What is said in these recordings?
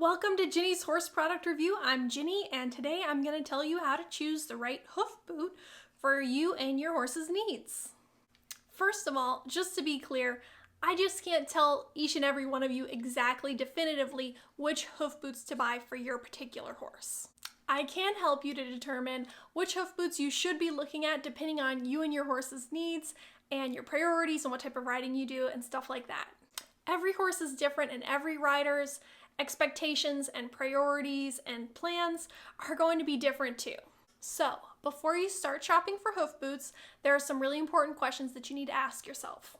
Welcome to Ginny's Horse Product Review. I'm Ginny, and today I'm going to tell you how to choose the right hoof boot for you and your horse's needs. First of all, just to be clear, I just can't tell each and every one of you exactly definitively which hoof boots to buy for your particular horse. I can help you to determine which hoof boots you should be looking at depending on you and your horse's needs and your priorities and what type of riding you do and stuff like that. Every horse is different, and every rider's expectations and priorities and plans are going to be different too. So, before you start shopping for hoof boots, there are some really important questions that you need to ask yourself.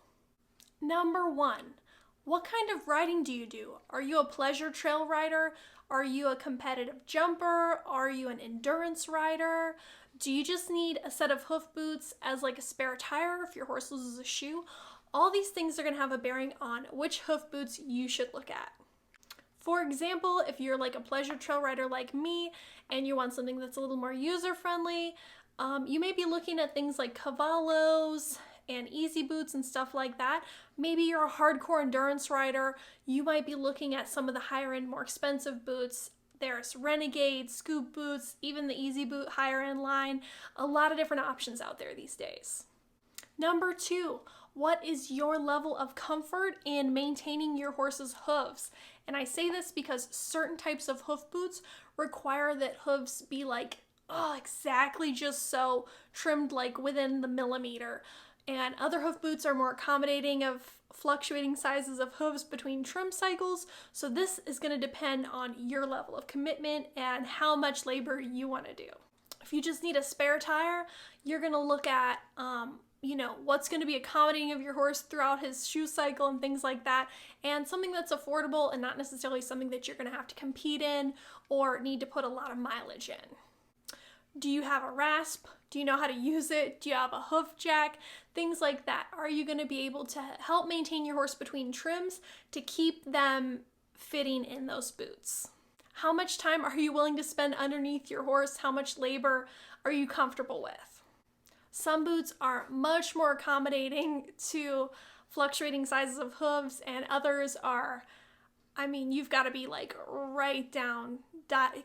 Number one, what kind of riding do you do? Are you a pleasure trail rider? Are you a competitive jumper? Are you an endurance rider? Do you just need a set of hoof boots as like a spare tire if your horse loses a shoe? All these things are going to have a bearing on which hoof boots you should look at. For example, if you're like a pleasure trail rider like me and you want something that's a little more user-friendly, you may be looking at things like cavallos and easy boots and stuff like that. Maybe you're a hardcore endurance rider. You might be looking at some of the higher end, more expensive boots. There's renegade, scoop boots, even the easy boot higher end line. A lot of different options out there these days. Number two, what is your level of comfort in maintaining your horse's hooves? And I say this because certain types of hoof boots require that hooves be like, exactly just so, trimmed like within the millimeter. And other hoof boots are more accommodating of fluctuating sizes of hooves between trim cycles. So this is going to depend on your level of commitment and how much labor you want to do. If you just need a spare tire, you're going to look at what's going to be accommodating of your horse throughout his shoe cycle and things like that, and something that's affordable and not necessarily something that you're going to have to compete in or need to put a lot of mileage in. Do you have a rasp? Do you know how to use it? Do you have a hoof jack? Things like that. Are you going to be able to help maintain your horse between trims to keep them fitting in those boots? How much time are you willing to spend underneath your horse? How much labor are you comfortable with? Some boots are much more accommodating to fluctuating sizes of hooves, and others are, you've got to be like right down,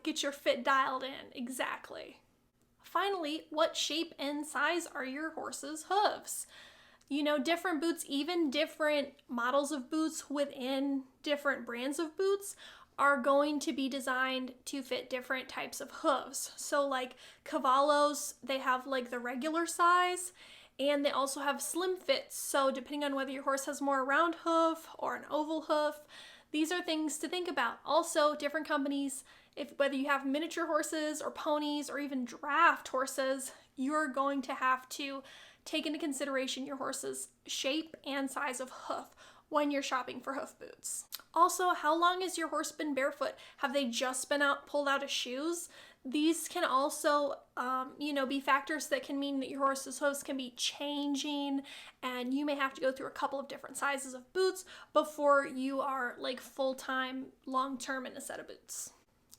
get your fit dialed in exactly. Finally, what shape and size are your horse's hooves? Different boots, even different models of boots within different brands of boots are going to be designed to fit different types of hooves. So like cavallos, they have like the regular size, and they also have slim fits. So depending on whether your horse has more round hoof or an oval hoof, these are things to think about. Also, different companies, whether you have miniature horses or ponies or even draft horses, you're going to have to take into consideration your horse's shape and size of hoof when you're shopping for hoof boots. Also, how long has your horse been barefoot? Have they just been pulled out of shoes? These can also, be factors that can mean that your horse's hooves can be changing, and you may have to go through a couple of different sizes of boots before you are like full-time, long-term in a set of boots.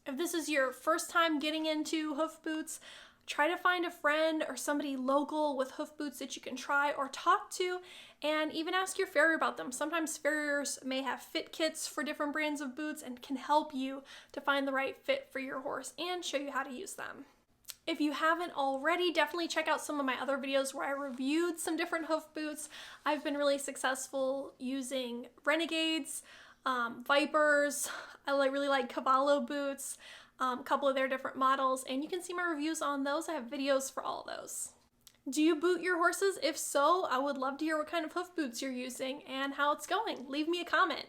If this is your first time getting into hoof boots, try to find a friend or somebody local with hoof boots that you can try or talk to, and even ask your farrier about them. Sometimes farriers may have fit kits for different brands of boots and can help you to find the right fit for your horse and show you how to use them. If you haven't already, definitely check out some of my other videos where I reviewed some different hoof boots. I've been really successful using renegades, vipers. I really like cavallo boots. A couple of their different models, and you can see my reviews on those. I have videos for all those. Do you boot your horses? If so, I would love to hear what kind of hoof boots you're using and how it's going. Leave me a comment.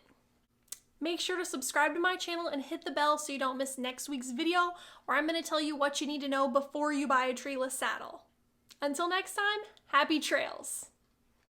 Make sure to subscribe to my channel and hit the bell so you don't miss next week's video, where I'm going to tell you what you need to know before you buy a treeless saddle. Until next time, happy trails!